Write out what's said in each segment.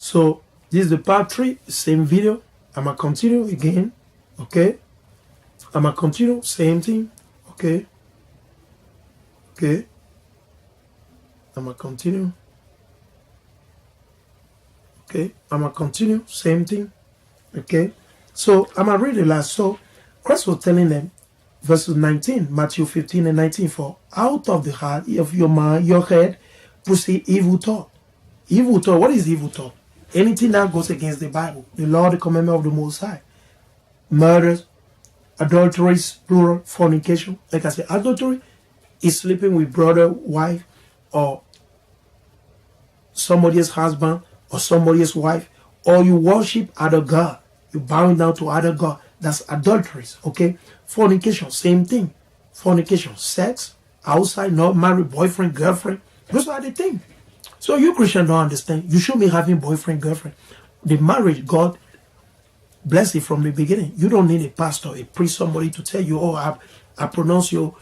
So this is the part 3, same video. I'm going to continue again. Okay. I'm going to continue, same thing. Okay. Okay. I'm going to continue. Okay. I'm going to continue, same thing. Okay. So I'm going to read the last. So Christ was telling them, verses 19, Matthew 15 and 19, for out of the heart of your mind, your head, proceed evil thought. Evil thought, what is evil thought? Anything that goes against the Bible, the law, the commandment of the Most High. Murders, adulteries, plural, fornication. Like I said, adultery is sleeping with brother, wife, or somebody's husband, or somebody's wife, or you worship other God. You bowing down to other God. That's adulteries, okay? Fornication, same thing. Fornication, sex, outside, not married, boyfriend, girlfriend. Those are the things. So you Christians don't understand. You should be having boyfriend, girlfriend. The marriage, God bless it from the beginning. You don't need a pastor, a priest, somebody to tell you, oh, I pronounce your,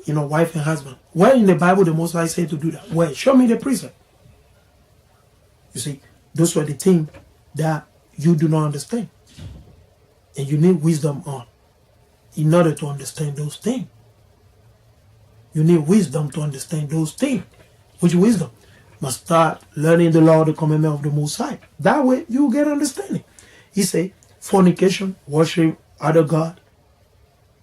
wife and husband. Where in the Bible the Most High say to do that? Where? Show me the precept. You see, those were the things that you do not understand. And you need wisdom on in order to understand those things. You need wisdom to understand those things. Which wisdom? Must start learning the law, the commandment of the Most High. That way you get understanding. He said, fornication, worship other God,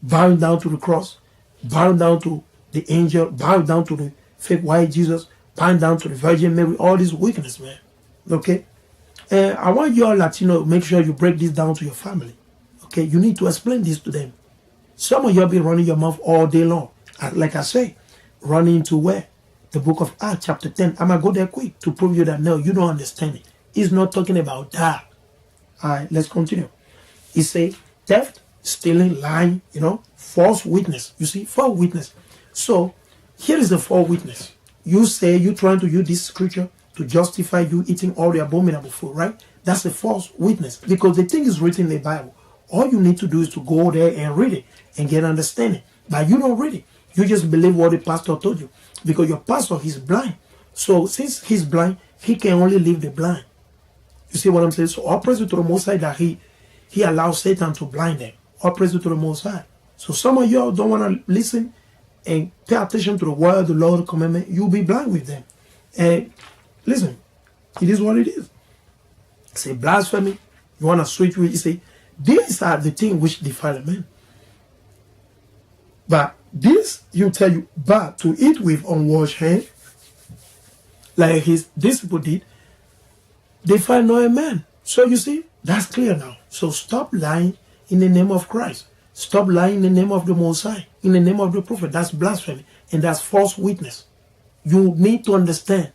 bowing down to the cross, bowing down to the angel, bowing down to the fake white Jesus, bowing down to the Virgin Mary, all this wickedness, man. Okay? And I want you all Latino, make sure you break this down to your family. Okay? You need to explain this to them. Some of you have been running your mouth all day long. Like I say, running to where? The book of Acts, chapter 10. I'm going to go there quick to prove you that, no, you don't understand it. He's not talking about that. All right, let's continue. He said, theft, stealing, lying, false witness. You see, false witness. So, here is the false witness. You say you're trying to use this scripture to justify you eating all the abominable food, right? That's a false witness. Because the thing is written in the Bible. All you need to do is to go there and read it and get understanding. But you don't read it. You just believe what the pastor told you. Because your pastor, he's blind. So since he's blind, he can only leave the blind. You see what I'm saying? So all praise to the Most High that he allows Satan to blind them. All praise to the Most High. So some of y'all don't want to listen and pay attention to the word, the law, the commandment. You'll be blind with them. And listen, it is what it is. Say blasphemy. You want to switch with, you say, these are the things which defile a man. But this, you tell you, but to eat with unwashed hands, like his disciple did, defile not a man. So you see, that's clear now. So stop lying in the name of Christ. Stop lying in the name of the Most High, in the name of the prophet. That's blasphemy. And that's false witness. You need to understand.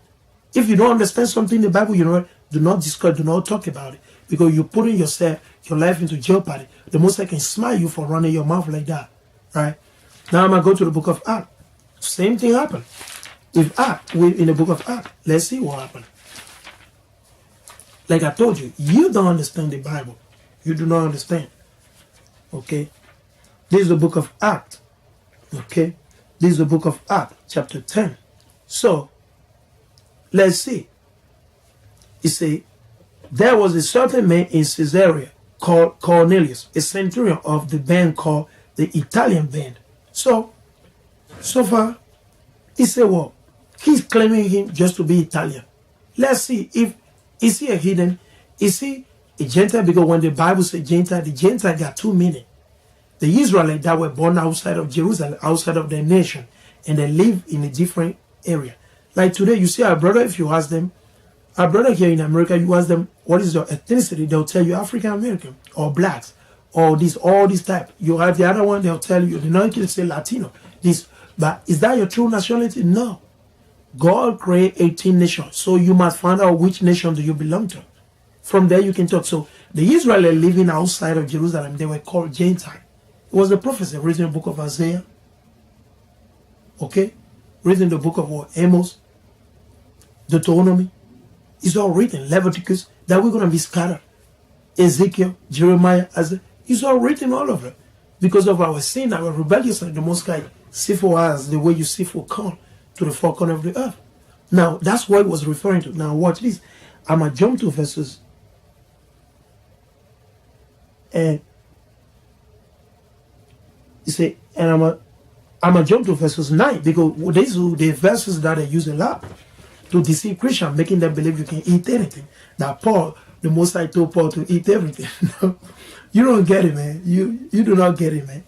If you don't understand something in the Bible, do not discuss, do not talk about it. Because you're putting your life into jeopardy. The Most High can smite you for running your mouth like that. Right? Now I'm going to go to the book of Acts. Same thing happened. With Acts, in the book of Acts. Let's see what happened. Like I told you, you don't understand the Bible. You do not understand. Okay? This is the book of Acts. Okay? This is the book of Acts, chapter 10. So, let's see. It says, there was a certain man in Caesarea called Cornelius, a centurion of the band called the Italian band. So far, he said, well, he's claiming him just to be Italian. Let's see if, is he a heathen? Is he a Gentile? Because when the Bible says Gentile, the Gentile got two meanings. The Israelites that were born outside of Jerusalem, outside of their nation, and they live in a different area. Like today, you see our brother, if you ask them, our brother here in America, you ask them, what is your ethnicity? They'll tell you African American or blacks. Or all this type. You have the other one, they'll tell you, the can say Latino. This, but is that your true nationality? No. God created 18 nations. So you must find out which nation do you belong to. From there you can talk. So the Israelites living outside of Jerusalem, they were called Gentile. It was the prophecy written in the book of Isaiah. Okay? Written in the book of Amos. Deuteronomy. It's all written. Leviticus. That we're going to be scattered. Ezekiel, Jeremiah, Isaiah. It's all written, all of it. Because of our sin, our rebelliousness, the Most High see for us the way you see for corn to the four corners of the earth. Now, that's what it was referring to. Now, watch this. I'm going to jump to verses. And you say, and I'm going to jump to verses 9, because these are the verses that they use a lot to deceive Christians, making them believe you can eat anything. That Paul, the Most High, told Paul to eat everything. You don't get it, man. You do not get it, man.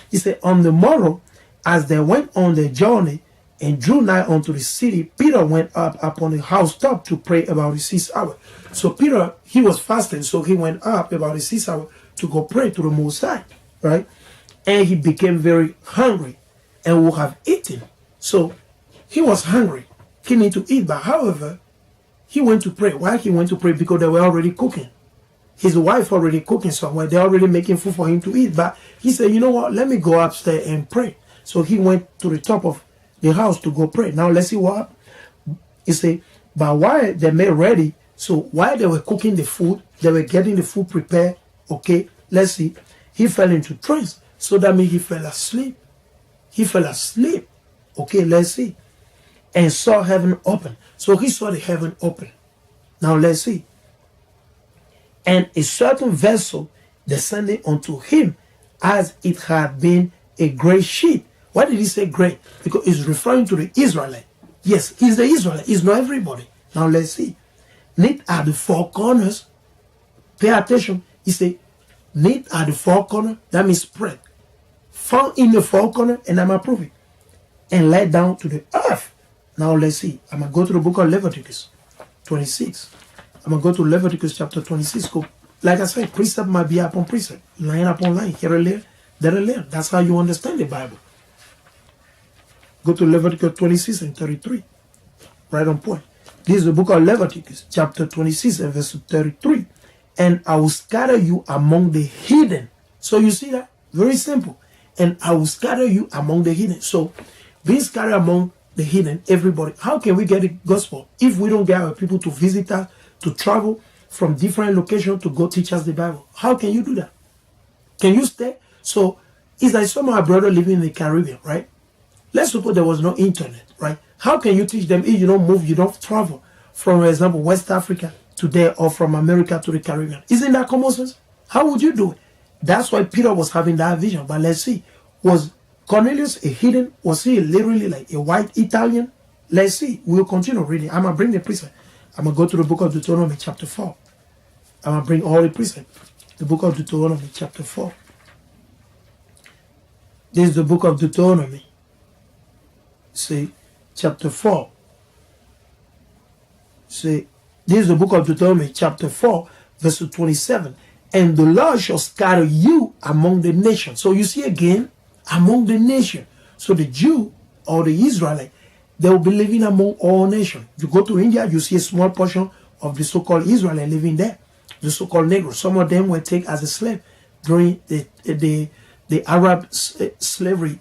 He said, on the morrow, as they went on their journey and drew nigh unto the city, Peter went up upon the housetop to pray about the 6th hour. So Peter, he was fasting, so he went up about the 6th hour to go pray to the Most High, right? And he became very hungry and would have eaten. So he was hungry. He needed to eat, but however, he went to pray. Why he went to pray? Because they were already cooking. His wife already cooking somewhere. They're already making food for him to eat. But he said, you know what? Let me go upstairs and pray. So he went to the top of the house to go pray. Now let's see what happened. He said, but while they made ready, so while they were cooking the food, they were getting the food prepared. Okay, let's see. He fell into trance. So that means he fell asleep. He fell asleep. Okay, let's see. And saw heaven open. So he saw the heaven open. Now let's see. And a certain vessel descended unto him, as it had been a great sheet. Why did he say great? Because it's referring to the Israelite. Yes, he's the Israelite. It's not everybody. Now let's see. Knit at the four corners. Pay attention. He said, knit at the four corners. That means spread. Found in the four corners, and I'm approving. And let down to the earth. Now let's see. I'm going to go to the book of Leviticus 26. I'm going to go to Leviticus chapter 26. Like I said, precept might be upon precept. Line upon line. Here and there, there and there. That's how you understand the Bible. Go to Leviticus 26 and 33. Right on point. This is the book of Leviticus chapter 26 and verse 33. And I will scatter you among the heathen. So you see that? Very simple. And I will scatter you among the heathen. So being scattered among the heathen, everybody. How can we get the gospel if we don't get our people to visit us, to travel from different locations to go teach us the Bible? How can you do that? Can you stay? So it's like some of our brothers living in the Caribbean, right? Let's suppose there was no internet, right? How can you teach them if you don't move, you don't travel from, for example, West Africa to there, or from America to the Caribbean? Isn't that common sense? How would you do it? That's why Peter was having that vision. But let's see. Was Cornelius a heathen? Was he literally like a white Italian? Let's see. We'll continue reading. I'm going to bring the precept. I'm going to go to the book of Deuteronomy chapter 4. I'm going to bring all the precepts. The book of Deuteronomy chapter 4. This is the book of Deuteronomy. See, chapter 4. See, this is the book of Deuteronomy chapter 4, verse 27. And the Lord shall scatter you among the nations. So you see again, among the nation. So the Jew or the Israelite, they will be living among all nations. You go to India, you see a small portion of the so-called Israelite living there. The so-called Negroes. Some of them were taken as a slave during the Arab slavery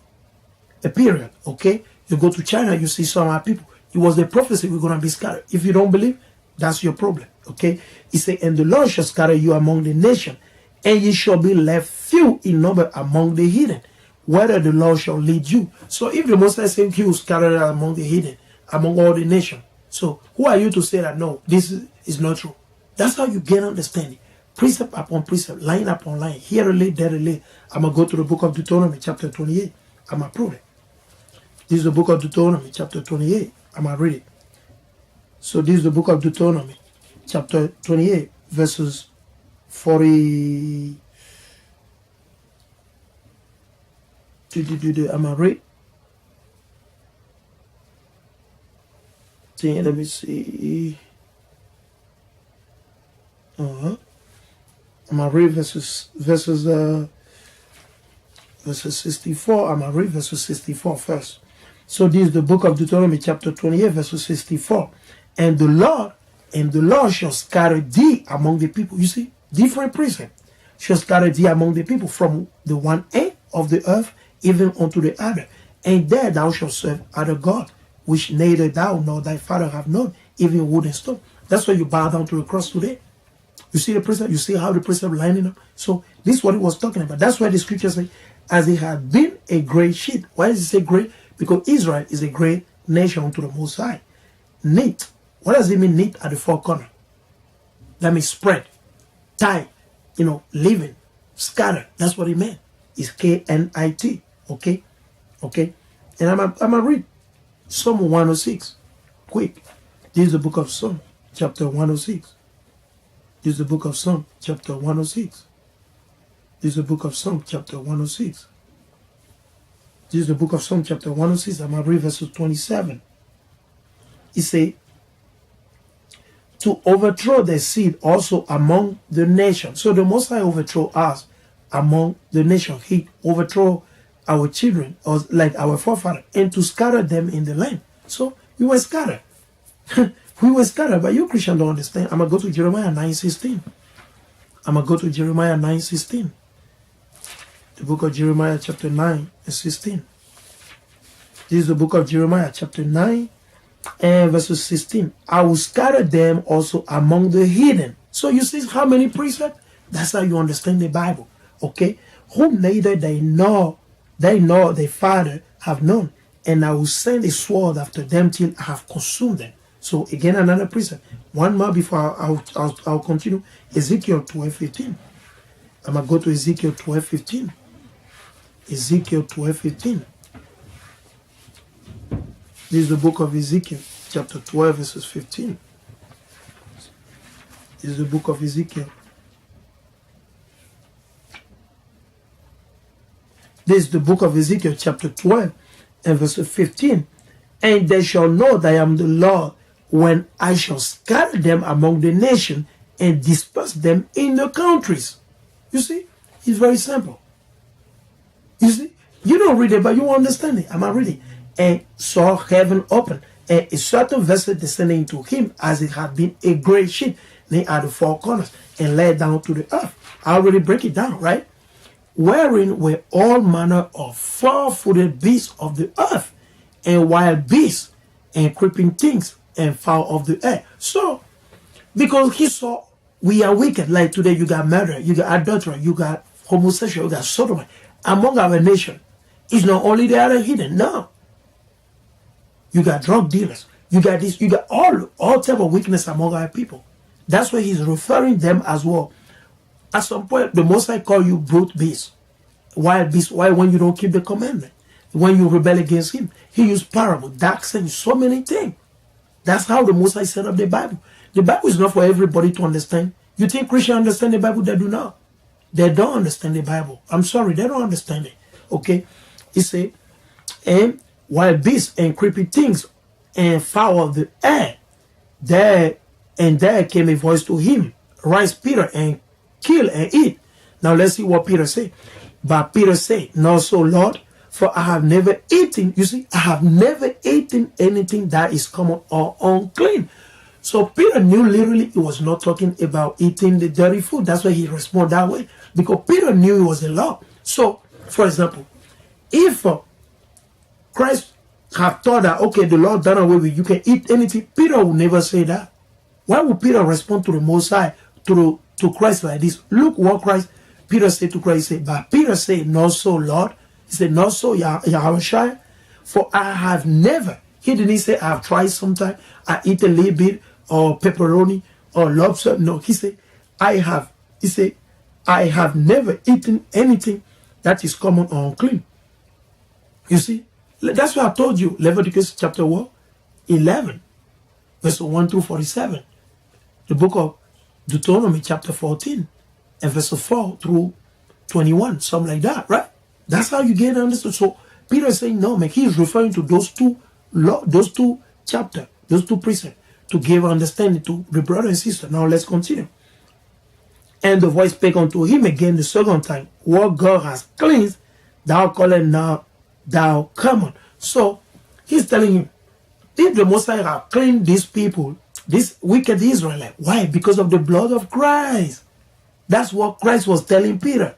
period. Okay? You go to China, you see some of our people. It was the prophecy we're going to be scattered. If you don't believe, that's your problem. Okay? He said, and the Lord shall scatter you among the nation, and ye shall be left few in number among the heathen, whether the Lord shall lead you. So if the Most High said he will scatter among the heathen, among all the nations, so who are you to say that no, this is not true? That's how you gain understanding. Precept upon precept, line upon line, here a little, there a little. I'm going to go to the book of Deuteronomy chapter 28. I'm going to prove it. This is the book of Deuteronomy chapter 28. I'm going to read it. So this is the book of Deuteronomy chapter 28, verses 40. I'm going to read. Let me see. I'm going to read verses 64. I'm going to read verses 64 first. So this is the book of Deuteronomy chapter 28, verses 64. And the Lord shall scatter thee among the people. You see, different precept. Shall scatter thee among the people from the one end of the earth even unto the other. And there thou shalt serve other God, which neither thou nor thy father have known, even wood and stone. That's why you bow down to the cross today. You see the precept? You see how the precept lining up? So this is what he was talking about. That's why the scripture says, as it had been a great sheet. Why does it say great? Because Israel is a great nation unto the Most High. Knit. What does it mean, knit at the four corners? That means spread, tie, living, scatter. That's what it meant. It's Knit. Okay? Okay? And I'm gonna read Psalm 106. Quick. This is the book of Psalm, chapter 106. This is the book of Psalm, chapter 106. This is the book of Psalm, chapter 106. This is the book of Psalm, chapter 106. I'm going to read verse 27. It says, to overthrow the seed also among the nations. So the Most High overthrow us among the nations. He overthrow our children, or like our forefathers, and to scatter them in the land. So we were scattered. We were scattered, but you Christians don't understand. I'm going to go to Jeremiah 9:16. I'm going to go to Jeremiah 9:16. The book of Jeremiah chapter 9 and 16. This is the book of Jeremiah chapter 9 and verses 16. I will scatter them also among the heathen. So you see how many precepts? That's how you understand the Bible. Okay? Whom neither they nor their father have known. And I will send a sword after them till I have consumed them. So again, another precept. One more before I'll continue. Ezekiel 12:15. I'm going to go to Ezekiel 12:15. Ezekiel 12:15. This is the book of Ezekiel, chapter 12, verses 15. This is the book of Ezekiel. This is the book of Ezekiel, chapter 12, and verse 15. And they shall know that I am the Lord when I shall scatter them among the nations and disperse them in the countries. You see, it's very simple. You see, you don't read it, but you understand it. I'm not reading. And saw heaven open, and a certain vessel descending to him as it had been a great ship, they had the four corners, and laid down to the earth. I already break it down, right? Wherein were all manner of four-footed beasts of the earth, and wild beasts, and creeping things, and fowl of the air. So, because he saw we are wicked, like today you got murder, you got adultery, you got homosexual, you got sodomy. Among our nation, it's not only the other hidden, no. You got drug dealers, you got this, you got all type of weakness among our people. That's why he's referring them as well. At some point, the Most High call you brute beasts, wild beasts. Why? When you don't keep the commandment, when you rebel against him, he used parable, dark saying, so many things. That's how the Most High set up the Bible. The Bible is not for everybody to understand. You think Christians understand the Bible? They do not. They don't understand the Bible. I'm sorry, they don't understand it. Okay? He said, and wild beasts and creepy things and fowl of the air. There came a voice to him, rise Peter and kill and eat. Now let's see what Peter said. But Peter said, not so, Lord, for I have never eaten, you see, I have never eaten anything that is common or unclean. So Peter knew literally he was not talking about eating the dirty food. That's why he responded that way. Because Peter knew it was a law. So, for example, if Christ have thought that, okay, the Lord done away with you can eat anything, Peter would never say that. Why would Peter respond to the Most High, to Christ like this? Look what Peter said to Christ. He said, but Peter said, not so, Lord. He said, not so, Yahushua, for I have never. He didn't say, I have tried sometime. I eat a little bit or pepperoni or lobster. No, he said, I have. He said, I have never eaten anything that is common or unclean. You see, that's what I told you. Leviticus chapter 11, verse 1 through 47. The book of Deuteronomy chapter 14, and verse 4 through 21, something like that, right? That's how you get understood. So Peter is saying, no, man, he is referring to those two chapters, those two precepts, to give understanding to the brother and sister. Now let's continue. And the voice spake unto him again the second time, what God has cleansed, thou callest now thou common. So he's telling him, if the Most High have cleaned these people, this wicked Israelite, why? Because of the blood of Christ. That's what Christ was telling Peter.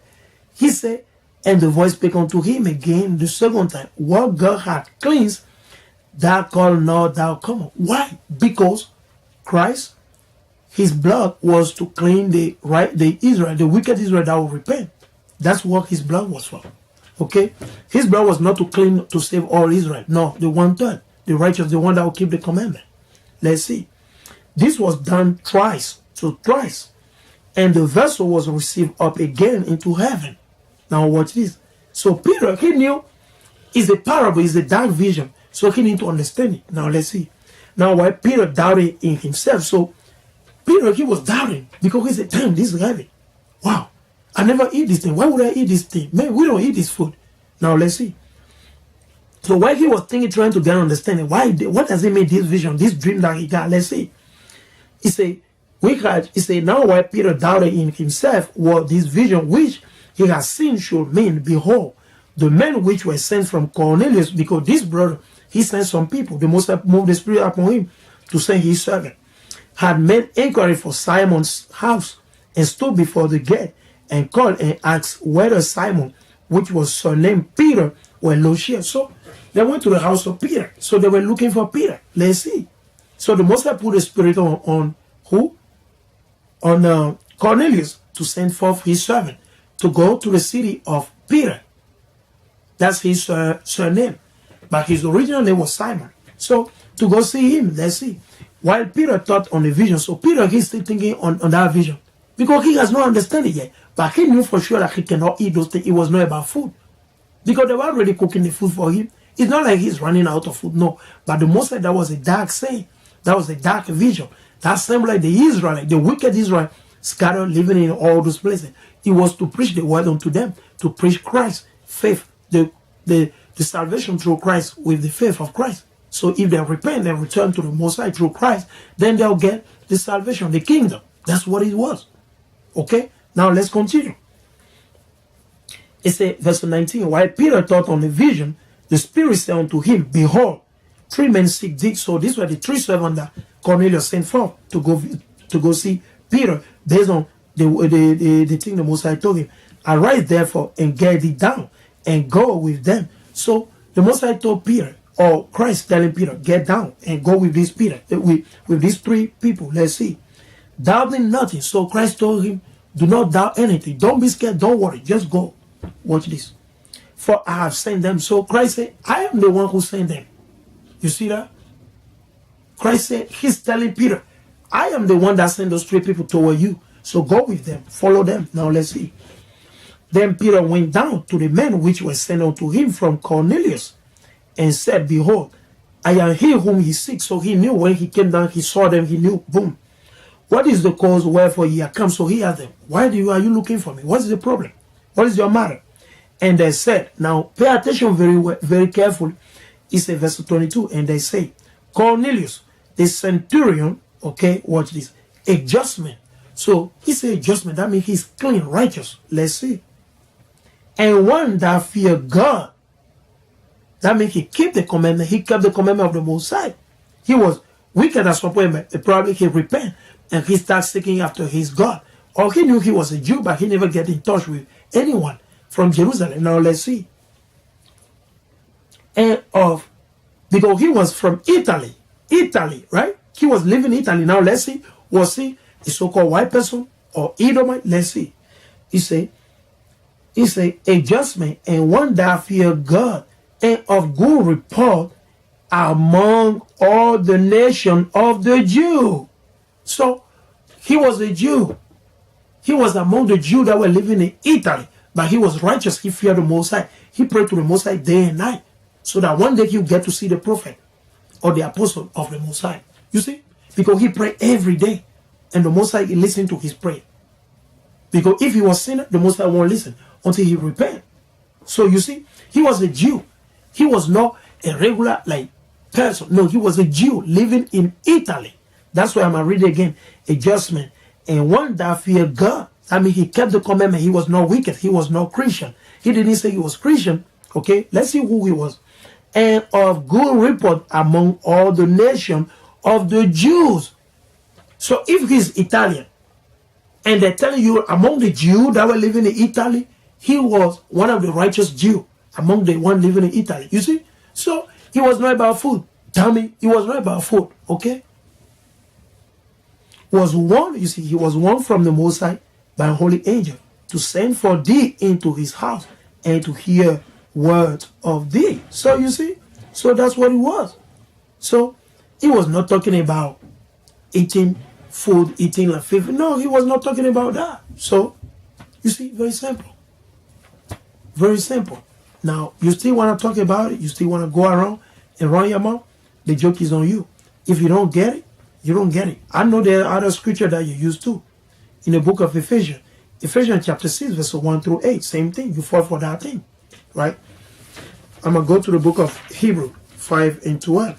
He said, and the voice spake unto him again the second time, what God had cleansed, thou call not thou common. Why? Because Christ, his blood was to clean the Israel, the wicked Israel that will repent. That's what his blood was for. Okay? His blood was not to clean, to save all Israel. No, the 1/3, the righteous, the one that will keep the commandment. Let's see. This was done twice So twice. And the vessel was received up again into heaven. Now watch this. So Peter, he knew it's a parable, it's a dark vision. So he need to understand it. Now let's see. Now why Peter doubted in himself. So Peter, he was doubting because he said, damn, this is heavy. Wow. I never eat this thing. Why would I eat this thing? Man, we don't eat this food. Now let's see. So while he was thinking, trying to get understanding, what does it mean, this vision, this dream that he got? Let's see. He said, now why Peter doubted in himself what this vision which he has seen should mean. Behold, the men which were sent from Cornelius, because this brother, he sent some people, the Most High moved the Spirit upon him to send his servant, had made inquiry for Simon's house, and stood before the gate, and called and asked whether Simon, which was surnamed Peter, were lodged. So they went to the house of Peter. So they were looking for Peter. Let's see. So the Most High put the Spirit on who? On Cornelius, to send forth his servant to go to the city of Peter. That's his surname. But his original name was Simon. So to go see him, let's see. While Peter thought on the vision, so Peter, he's still thinking on that vision. Because he has no understanding yet. But he knew for sure that he cannot eat those things. It was not about food. Because they were already cooking the food for him. It's not like he's running out of food, no. But the Most High, that was a dark saying. That was a dark vision. That seemed like the Israelites, the wicked Israel, scattered, living in all those places. It was to preach the word unto them, to preach Christ, faith, the salvation through Christ with the faith of Christ. So if they repent and return to the Most High through Christ, then they'll get the salvation, the kingdom. That's what it was. Okay? Now let's continue. It says, verse 19, while Peter thought on the vision, the Spirit said unto him, behold, 3 men seek thee. So these were the 3 servants that Cornelius sent forth to go see Peter, based on the thing the Most High told him. Arise therefore and get thee down and go with them. So the Most High told Peter, or Christ telling Peter, get down and go with these with these 3 people. Let's see. Doubting nothing. So Christ told him, do not doubt anything. Don't be scared. Don't worry. Just go. Watch this. For I have sent them. So Christ said, I am the one who sent them. You see that? Christ said, he's telling Peter, I am the one that sent those 3 people toward you. So go with them. Follow them. Now let's see. Then Peter went down to the men which were sent unto him from Cornelius, and said, behold, I am he whom he seeks. So he knew when he came down, he saw them, he knew, boom. What is the cause wherefore ye are come? So he asked them, why are you looking for me? What is the problem? What is your matter? And they said, now pay attention very carefully. It's in verse 22. And they say, Cornelius, the centurion, okay, watch this, adjustment. So he said adjustment, that means he's clean, righteous. Let's see. And one that fear God. That means he kept the commandment. He kept the commandment of the Most High. He was wicked at some point, but probably he repent and he starts seeking after his God. Or he knew he was a Jew, but he never get in touch with anyone from Jerusalem. Now let's see. And because he was from Italy, right? He was living in Italy. Now let's see. Was he a so-called white person or Edomite? Let's see. He say adjustment and one that fear God and of good report among all the nation of the Jew. So he was a Jew. He was among the Jews that were living in Italy, but he was righteous. He feared the Most High. He prayed to the Most High day and night, so that one day he'll get to see the prophet or the apostle of the Most High. You see? Because he prayed every day, and the Most High listened to his prayer. Because if he was sinner, the Most High won't listen until he repent. So you see, he was a Jew. He was not a regular person. No, he was a Jew living in Italy. That's why I'm going to read it again. Adjustment. And one that feared God. I mean, he kept the commandment. He was not wicked. He was not Christian. He didn't say he was Christian. Okay, let's see who he was. And of good report among all the nation of the Jews. So if he's Italian, and they're telling you among the Jews that were living in Italy, he was one of the righteous Jews among the one living in Italy. You see? So he was not about food. Tell me, he was not about food. Okay? Was one, you see, he was one from the Most High by a holy angel to send for thee into his house and to hear words of thee. So you see? So that's what it was. So he was not talking about eating food, eating like filth. No, he was not talking about that. So, you see, very simple. Very simple. Now, you still want to talk about it, you still want to go around and run your mouth, the joke is on you. If you don't get it, you don't get it. I know there are other scripture that you use too. In the book of Ephesians, Ephesians chapter 6, verse 1 through 8, same thing. You fall for that thing, right? I'm going to go to the book of Hebrew 5 and 12.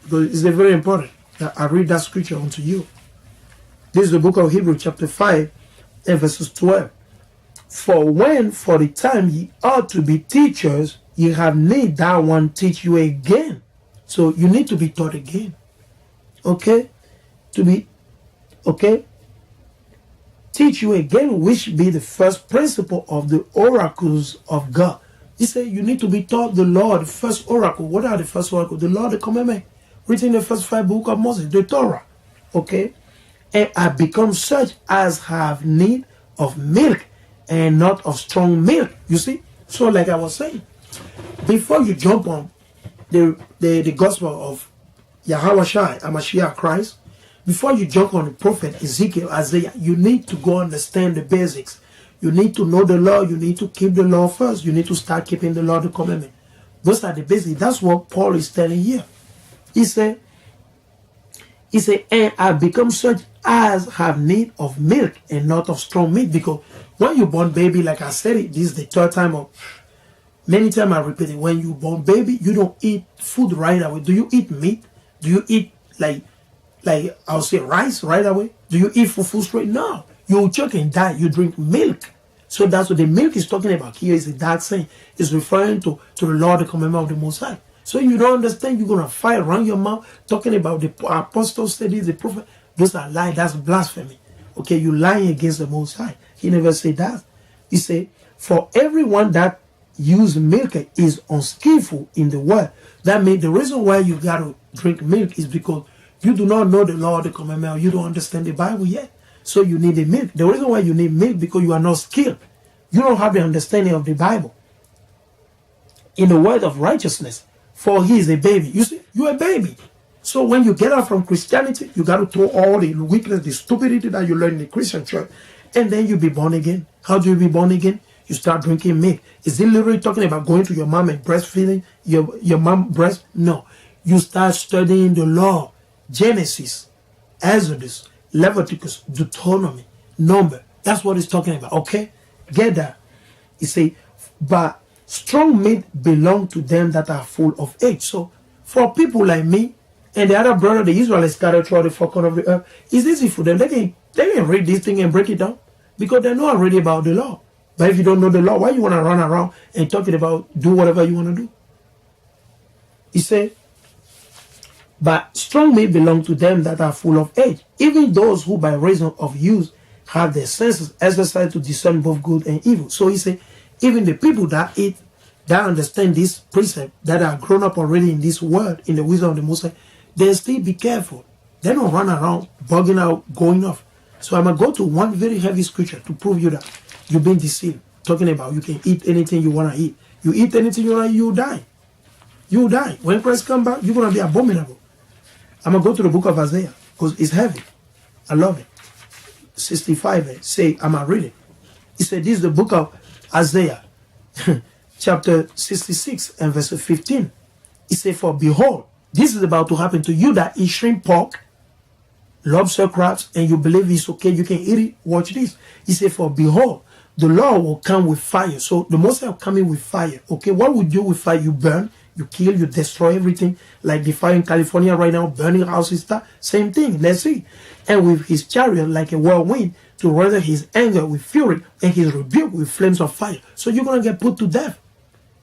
Because it's very important that I read that scripture unto you. This is the book of Hebrew chapter 5 and verses 12. For when for the time ye ought to be teachers, ye have need that one teach you again. So you need to be taught again. Okay? Teach you again, which be the first principle of the oracles of God. He said you need to be taught the law, the first oracle. What are the first oracles? The law, the commandment, written in the first 5 books of Moses, the Torah. Okay? And I become such as have need of milk and not of strong milk. You see? So like I was saying, before you jump on the gospel of Yahweh Shai, Hamashiach Christ, before you jump on the prophet Ezekiel, Isaiah, you need to go understand the basics. You need to know the law. You need to keep the law first. You need to start keeping the law, the commandment. Those are the basics. That's what Paul is telling here. He said, and I become such as have need of milk and not of strong meat. Because when you born baby, like I said, this is the third time of many times I repeat it. When you born baby, you don't eat food right away. Do you eat meat? Do you eat like I'll say rice right away? Do you eat fufu straight? No. You choke and die. You drink milk. So that's what the milk is talking about here. Is a dark saying. It's referring to the law, the commandment of the Most High. So you don't understand. You're gonna fight around your mouth talking about the apostles said this, the prophet. Those are lies. That's blasphemy. Okay, you lying against the Most High. He never said that. He said, for everyone that use milk is unskillful in the word. That means the reason why you gotta drink milk is because you do not know the law, the commandment, or you don't understand the Bible yet. So you need the milk. The reason why you need milk because you are not skilled. You don't have the understanding of the Bible. In the word of righteousness, for he is a baby. You see, you're a baby. So when you get out from Christianity, you got to throw all the weakness, the stupidity that you learn in the Christian church, and then you be born again. How do you be born again? You start drinking milk. Is it literally talking about going to your mom and breastfeeding your mom breast? No. You start studying the law. Genesis, Exodus, Leviticus, Deuteronomy, Number. That's what it's talking about. Okay? Get that. He say, but strong meat belong to them that are full of age. So for people like me and the other brother, the Israelites scattered throughout the four corners of the earth, it's easy for them. They can read this thing and break it down because they know already about the law. But if you don't know the law, why you want to run around and talking about do whatever you want to do? He said, but strong meat belong to them that are full of age, even those who by reason of use have their senses exercised to discern both good and evil. So he said, even the people that eat, that understand this precept, that are grown up already in this word, in the wisdom of the Most High, they still be careful. They don't run around bugging out, going off. So I'm going to go to one very heavy scripture to prove you that you've been deceived. Talking about you can eat anything you want to eat. You eat anything you want to eat, you die. You die. When Christ comes back, you're going to be abominable. I'm going to go to the book of Isaiah because it's heavy. I love it. 65, say, I'm going to read it. He said, this is the book of Isaiah, chapter 66 and verse 15. He said, for behold, this is about to happen to you that eat shrimp, pork, lobster, crabs, and you believe it's okay, you can eat it. Watch this. He said, for behold, the Lord will come with fire. So the Most High will come in with fire. Okay, what would you do with fire? You burn, you kill, you destroy everything. Like the fire in California right now, burning houses, stuff. Same thing. Let's see. And with his chariot like a whirlwind to render his anger with fury and his rebuke with flames of fire. So you're going to get put to death.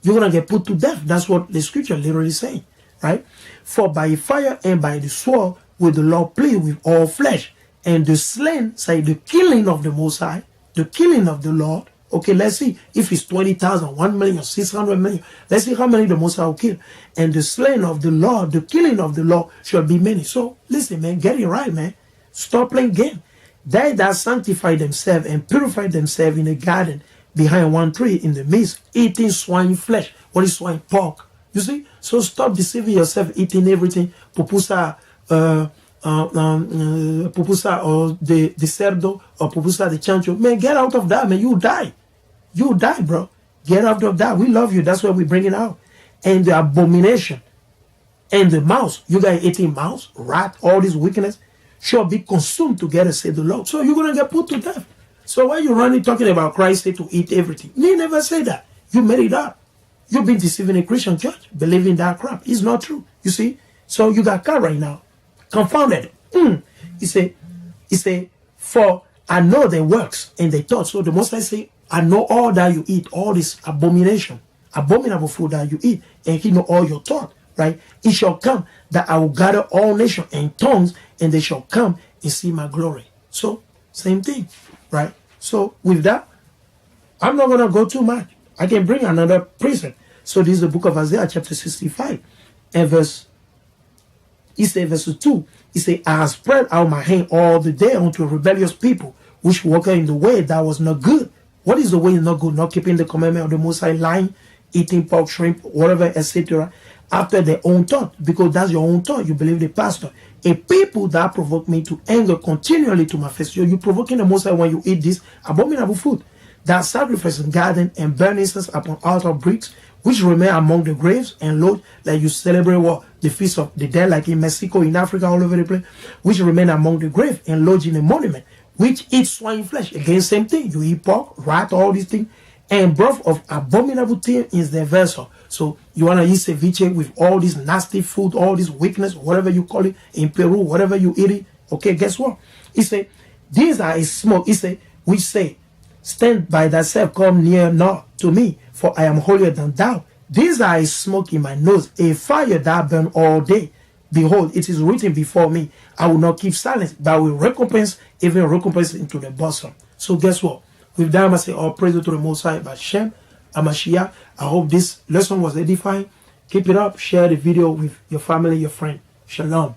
You're going to get put to death. That's what the scripture literally saying. Right? For by fire and by the sword will the Lord plead with all flesh. And the slain, say the killing of the Most High, the killing of the Lord. Okay, let's see if it's 20,000, 1 million, 600 million. Let's see how many the Most High will kill. And the slain of the Lord, the killing of the Lord shall be many. So listen, man, get it right, man. Stop playing game. They that sanctify themselves and purify themselves in a garden behind one tree in the midst, eating swine flesh. What is swine? Pork. You see? So stop deceiving yourself, eating everything. Pupusa, pupusa or the cerdo or pupusa the chancho, man, get out of that, man. You die. You die, bro. Get out of that. We love you. That's why we bring it out. And the abomination and the mouse, you guys eating mouse, rat, all this wickedness shall be consumed together, said the Lord. So you're going to get put to death. So why you running talking about Christ said to eat everything? He never said that. You made it up. You've been deceiving a Christian church, believing that crap. It's not true. You see? So you got car right now. Confounded. He said, for I know the works and the thoughts. So the Most High say, I know all that you eat, all this abomination, abominable food that you eat, and he know all your thought, right? It shall come that I will gather all nations and tongues, and they shall come and see my glory. So, same thing, right? So, with that, I'm not going to go too much. I can bring another precept. So, this is the book of Isaiah, chapter 65, and verse 2. He said, I have spread out my hand all the day unto a rebellious people, which walk in the way that was not good. What is the way not good? Not keeping the commandment of the Most High, lying, eating pork, shrimp, whatever, etc. After their own thought, because that's your own thought. You believe the pastor. A people that provoke me to anger continually to my face. You're provoking the Most High when you eat this abominable food. That sacrifice in garden and burn incense upon altar bricks, which remain among the graves and lodge, like you celebrate what? The feast of the dead, like in Mexico, in Africa, all over the place, which remain among the grave and lodge in a monument, which eats swine flesh. Again, same thing. You eat pork, rat, all these things. And broth of abominable thing is the vessel. So you want to eat ceviche with all this nasty food, all this weakness, whatever you call it, in Peru, whatever you eat it. Okay, guess what? He said, these are a smoke. He said, which say, stand by thyself, come near not to me, for I am holier than thou. These are a smoke in my nose, a fire that burn all day. Behold, it is written before me, I will not keep silence, but I will recompense, even recompense into the bosom. So guess what? With that, I say, all praise to the Most High, by Shem, Amashiach. I hope this lesson was edifying. Keep it up. Share the video with your family, your friend. Shalom.